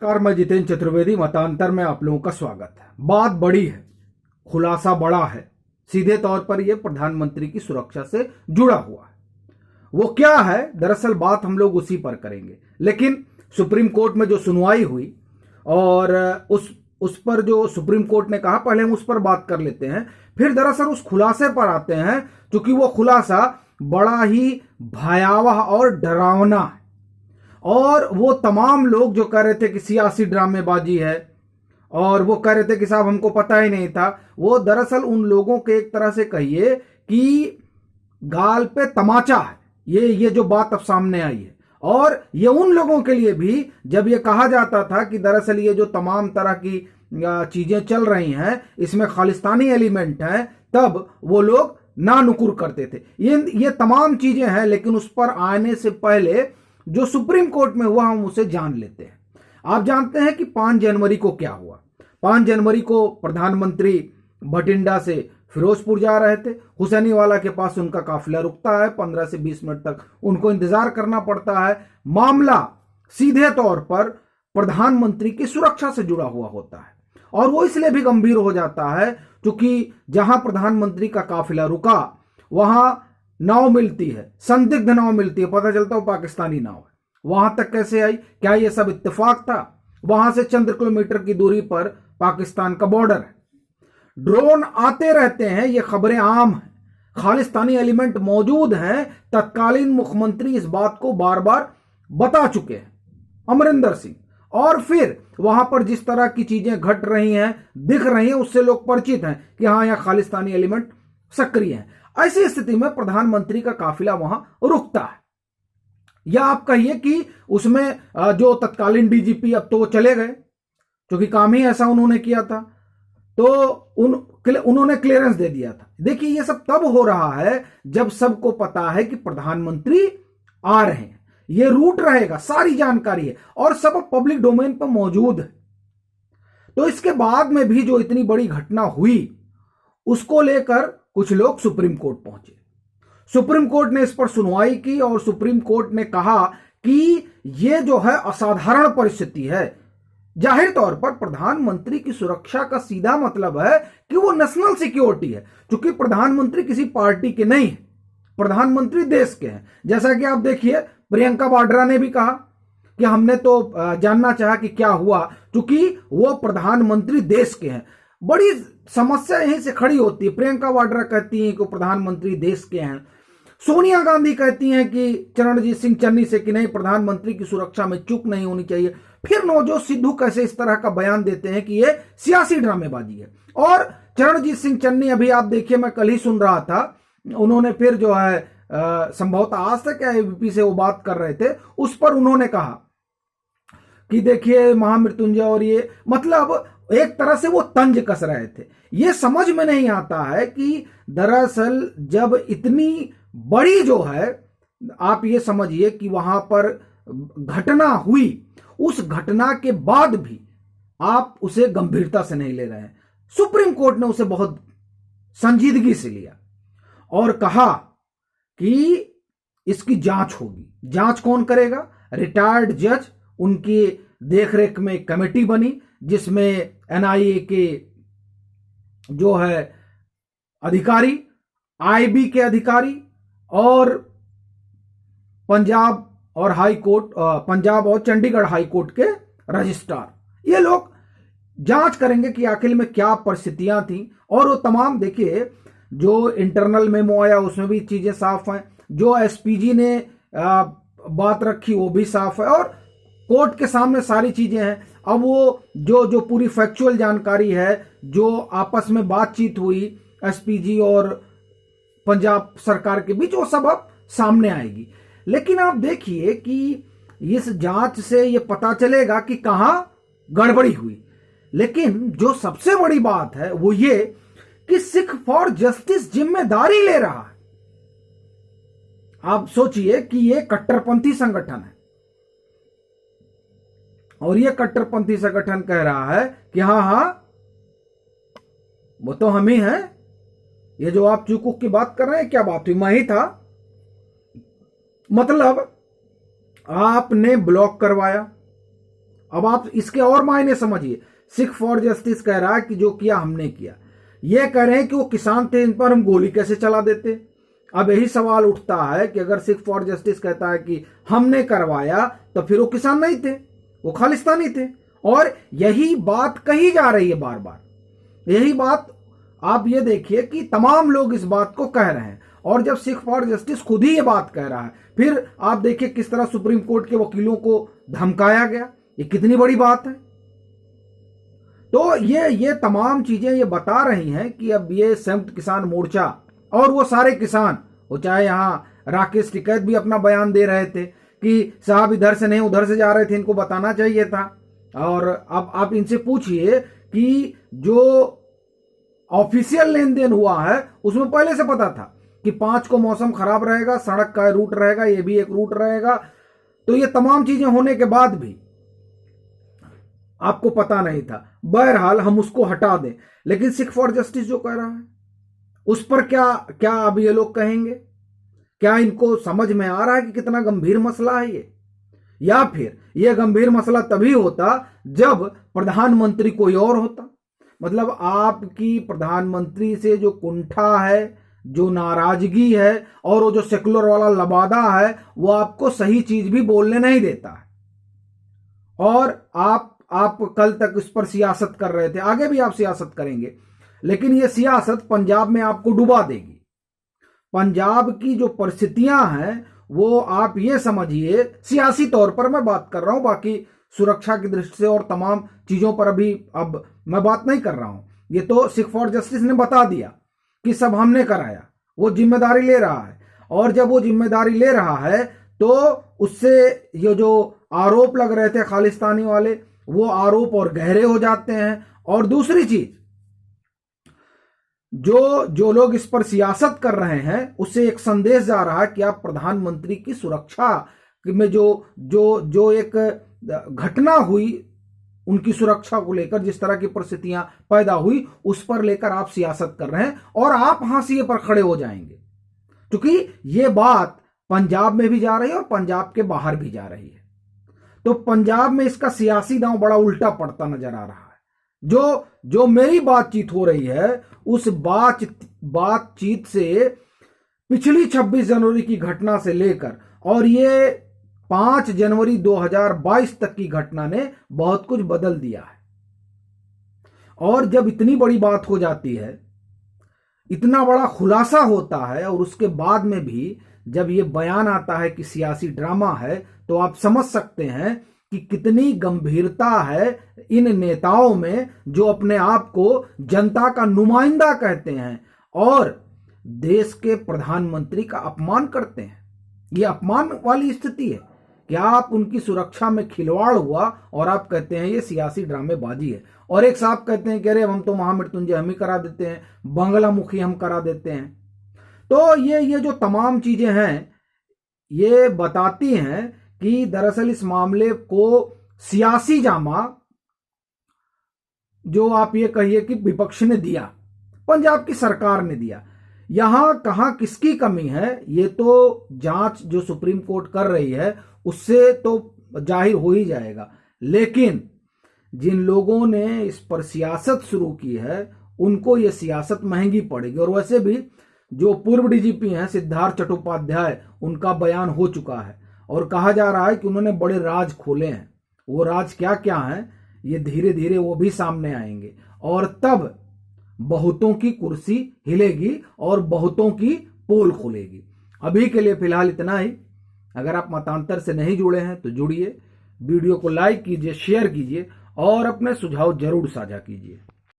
नमस्कार, मैं जितेंद्र चतुर्वेदी। मतांतर में आप लोगों का स्वागत है। बात बड़ी है, खुलासा बड़ा है, सीधे तौर पर यह प्रधानमंत्री की सुरक्षा से जुड़ा हुआ है। वो क्या है, दरअसल बात हम लोग उसी पर करेंगे। लेकिन सुप्रीम कोर्ट में जो सुनवाई हुई और उस पर जो सुप्रीम कोर्ट ने कहा, पहले हम उस पर बात कर लेते हैं, फिर दरअसल उस खुलासे पर आते हैं, क्योंकि वो खुलासा बड़ा ही भयावह और डरावना है। और वो तमाम लोग जो कह रहे थे कि सियासी ड्रामेबाजी है और वो कह रहे थे कि साहब हमको पता ही नहीं था, वो दरअसल उन लोगों के एक तरह से कहिए कि गाल पे तमाचा है। ये जो बात अब सामने आई है, और ये उन लोगों के लिए भी, जब ये कहा जाता था कि दरअसल ये जो तमाम तरह की चीजें चल रही हैं इसमें खालिस्तानी एलिमेंट है, तब वो लोग ना नुकुर करते थे। ये तमाम चीजें हैं, लेकिन उस पर आने से पहले जो सुप्रीम कोर्ट में हुआ हम उसे जान लेते हैं। आप जानते हैं कि 5 जनवरी को क्या हुआ। 5 जनवरी को प्रधानमंत्री भटिंडा से फिरोजपुर जा रहे थे। हुसैनीवाला के पास उनका काफिला रुकता है, 15 से 20 मिनट तक उनको इंतजार करना पड़ता है। मामला सीधे तौर पर प्रधानमंत्री की सुरक्षा से जुड़ा हुआ होता है, और वो इसलिए भी गंभीर हो जाता है क्योंकि जहां प्रधानमंत्री का काफिला रुका वहां नाव मिलती है, संदिग्ध नाव मिलती है, पता चलता है पाकिस्तानी नाव है। वहां तक कैसे आई? क्या ये सब इत्तेफाक था? वहां से चंद किलोमीटर की दूरी पर पाकिस्तान का बॉर्डर है। ड्रोन आते रहते हैं, ये खबरें आम हैं, खालिस्तानी एलिमेंट मौजूद हैं। तत्कालीन मुख्यमंत्री इस बात को बार बार बता चुके हैं, अमरिंदर सिंह। और फिर वहां पर जिस तरह की चीजें घट रही हैं, दिख रही हैं, उससे लोग परिचित हैं कि हाँ, यहां खालिस्तानी एलिमेंट सक्रिय हैं। ऐसी स्थिति में प्रधानमंत्री का काफिला वहां रुकता है, या आप कहिए कि उसमें जो तत्कालीन डीजीपी, अब तो वो चले गए क्योंकि काम ही ऐसा उन्होंने किया था, तो उन्होंने क्लियरेंस दे दिया था। देखिए, ये सब तब हो रहा है जब सबको पता है कि प्रधानमंत्री आ रहे हैं, ये रूट रहेगा, सारी जानकारी है और सब पब्लिक डोमेन पर मौजूद है। तो इसके बाद में भी जो इतनी बड़ी घटना हुई, उसको लेकर कुछ लोग सुप्रीम कोर्ट पहुंचे। सुप्रीम कोर्ट ने इस पर सुनवाई की और सुप्रीम कोर्ट ने कहा कि यह जो है असाधारण परिस्थिति है। जाहिर तौर पर प्रधानमंत्री की सुरक्षा का सीधा मतलब है कि वो नेशनल सिक्योरिटी है, क्योंकि प्रधानमंत्री किसी पार्टी के नहीं है, प्रधानमंत्री देश के हैं। जैसा कि आप देखिए, प्रियंका वाड्रा ने भी कहा कि हमने तो जानना चाहा कि क्या हुआ, क्योंकि वो प्रधानमंत्री देश के हैं। बड़ी समस्या यहीं से खड़ी होती है। प्रियंका वाड्रा कहती हैं कि प्रधानमंत्री देश के हैं, सोनिया गांधी कहती हैं कि चरणजीत सिंह चन्नी से कि नहीं, प्रधानमंत्री की सुरक्षा में चूक नहीं होनी चाहिए। फिर नवजोत सिद्धू कैसे इस तरह का बयान देते हैं कि यह सियासी ड्रामेबाजी है। और चरणजीत सिंह चन्नी, अभी आप देखिए, मैं कल ही सुन रहा था, उन्होंने फिर जो है संभवतः आज तक एबीपी से वो बात कर रहे थे, उस पर उन्होंने कहा कि देखिए महामृत्युंजय, और ये मतलब एक तरह से वो तंज कस रहे थे। ये समझ में नहीं आता है कि दरअसल जब इतनी बड़ी जो है, आप ये समझिए कि वहां पर घटना हुई, उस घटना के बाद भी आप उसे गंभीरता से नहीं ले रहे हैं। सुप्रीम कोर्ट ने उसे बहुत संजीदगी से लिया और कहा कि इसकी जांच होगी। जांच कौन करेगा? रिटायर्ड जज, उनकी देखरेख में कमेटी बनी जिसमें एनआईए के जो है अधिकारी, आईबी के अधिकारी और पंजाब और चंडीगढ़ हाई कोर्ट के रजिस्ट्रार, ये लोग जांच करेंगे कि आखिर में क्या परिस्थितियां थी। और वो तमाम, देखिए, जो इंटरनल मेमो आया उसमें भी चीजें साफ हैं, जो एसपीजी ने बात रखी वो भी साफ है, और कोर्ट के सामने सारी चीजें हैं। अब वो जो पूरी फैक्चुअल जानकारी है, जो आपस में बातचीत हुई एसपीजी और पंजाब सरकार के बीच, वो सब अब सामने आएगी। लेकिन आप देखिए कि इस जांच से ये पता चलेगा कि कहां गड़बड़ी हुई। लेकिन जो सबसे बड़ी बात है वो ये कि सिख फॉर जस्टिस जिम्मेदारी ले रहा है। आप सोचिए कि ये कट्टरपंथी संगठन है, और ये कट्टरपंथी संगठन कह रहा है कि हाँ, वो तो हम ही हैं। ये जो आप चुकूक की बात कर रहे हैं, क्या बात हुई? मैं ही था। मतलब आपने ब्लॉक करवाया, अब आप इसके और मायने समझिए। सिख फॉर जस्टिस कह रहा है कि जो किया हमने किया, ये कह रहे हैं कि वो किसान थे, इन पर हम गोली कैसे चला देते। अब यही सवाल उठता है कि अगर सिख फॉर जस्टिस कहता है कि हमने करवाया, तो फिर वो किसान नहीं थे, वो खालिस्तानी थे। और यही बात कही जा रही है बार बार। यही बात आप ये देखिए कि तमाम लोग इस बात को कह रहे हैं। और जब सिख फॉर जस्टिस खुद ही ये बात कह रहा है, फिर आप देखिए किस तरह सुप्रीम कोर्ट के वकीलों को धमकाया गया। ये कितनी बड़ी बात है। तो ये तमाम चीजें ये बता रही हैं कि अब ये संयुक्त किसान मोर्चा और वो सारे किसान, वो चाहे यहां राकेश टिकैत भी अपना बयान दे रहे थे कि साहब इधर से नहीं उधर से जा रहे थे, इनको बताना चाहिए था। और अब आप इनसे पूछिए कि जो ऑफिशियल लेन देन हुआ है उसमें पहले से पता था कि 5 को मौसम खराब रहेगा, सड़क का रूट रहेगा, ये भी एक रूट रहेगा। तो ये तमाम चीजें होने के बाद भी आपको पता नहीं था। बहरहाल हम उसको हटा दें, लेकिन सिख फॉर जस्टिस जो कह रहा है उस पर क्या अब ये लोग कहेंगे? क्या इनको समझ में आ रहा है कि कितना गंभीर मसला है ये? या फिर यह गंभीर मसला तभी होता जब प्रधानमंत्री कोई और होता। मतलब आपकी प्रधानमंत्री से जो कुंठा है, जो नाराजगी है और वो जो सेकुलर वाला लबादा है, वो आपको सही चीज भी बोलने नहीं देता है। और आप कल तक इस पर सियासत कर रहे थे, आगे भी आप सियासत करेंगे, लेकिन ये सियासत पंजाब में आपको डुबा देगी। पंजाब की जो परिस्थितियां हैं वो आप ये समझिए, सियासी तौर पर मैं बात कर रहा हूं, बाकी सुरक्षा की दृष्टि से और तमाम चीजों पर अभी अब मैं बात नहीं कर रहा हूं। ये तो सिख फॉर जस्टिस ने बता दिया कि सब हमने कराया, वो जिम्मेदारी ले रहा है। और जब वो जिम्मेदारी ले रहा है तो उससे ये जो आरोप लग रहे थे खालिस्तानी वाले, वो आरोप और गहरे हो जाते हैं। और दूसरी चीज, जो लोग इस पर सियासत कर रहे हैं उससे एक संदेश जा रहा है कि आप प्रधानमंत्री की सुरक्षा में जो एक घटना हुई, उनकी सुरक्षा को लेकर जिस तरह की परिस्थितियां पैदा हुई, उस पर लेकर आप सियासत कर रहे हैं और आप हाशिए पर खड़े हो जाएंगे। क्योंकि ये बात पंजाब में भी जा रही है और पंजाब के बाहर भी जा रही है। तो पंजाब में इसका सियासी दांव बड़ा उल्टा पड़ता नजर आ रहा है। जो मेरी बातचीत हो रही है उस बातचीत से पिछली 26 जनवरी की घटना से लेकर और ये 5 जनवरी 2022 तक की घटना ने बहुत कुछ बदल दिया है। और जब इतनी बड़ी बात हो जाती है, इतना बड़ा खुलासा होता है और उसके बाद में भी जब ये बयान आता है कि सियासी ड्रामा है, तो आप समझ सकते हैं कि कितनी गंभीरता है इन नेताओं में जो अपने आप को जनता का नुमाइंदा कहते हैं और देश के प्रधानमंत्री का अपमान करते हैं। ये अपमान वाली स्थिति है कि आप उनकी सुरक्षा में खिलवाड़ हुआ और आप कहते हैं ये सियासी ड्रामेबाजी है। और एक साहब कहते हैं कि अरे हम तो महामृत्युंजय हम ही करा देते हैं, बंगलामुखी हम करा देते हैं। तो ये जो तमाम चीजें हैं ये बताती हैं कि दरअसल इस मामले को सियासी जामा, जो आप ये कहिए कि विपक्ष ने दिया, पंजाब की सरकार ने दिया। यहां कहां किसकी कमी है ये तो जांच जो सुप्रीम कोर्ट कर रही है उससे तो जाहिर हो ही जाएगा। लेकिन जिन लोगों ने इस पर सियासत शुरू की है उनको ये सियासत महंगी पड़ेगी। और वैसे भी जो पूर्व डीजीपी हैं सिद्धार्थ चट्टोपाध्याय, उनका बयान हो चुका है और कहा जा रहा है कि उन्होंने बड़े राज खोले हैं। वो राज क्या क्या हैं ये धीरे धीरे वो भी सामने आएंगे और तब बहुतों की कुर्सी हिलेगी और बहुतों की पोल खुलेगी। अभी के लिए फिलहाल इतना ही। अगर आप मतांतर से नहीं जुड़े हैं तो जुड़िए, वीडियो को लाइक कीजिए, शेयर कीजिए और अपने सुझाव जरूर साझा कीजिए।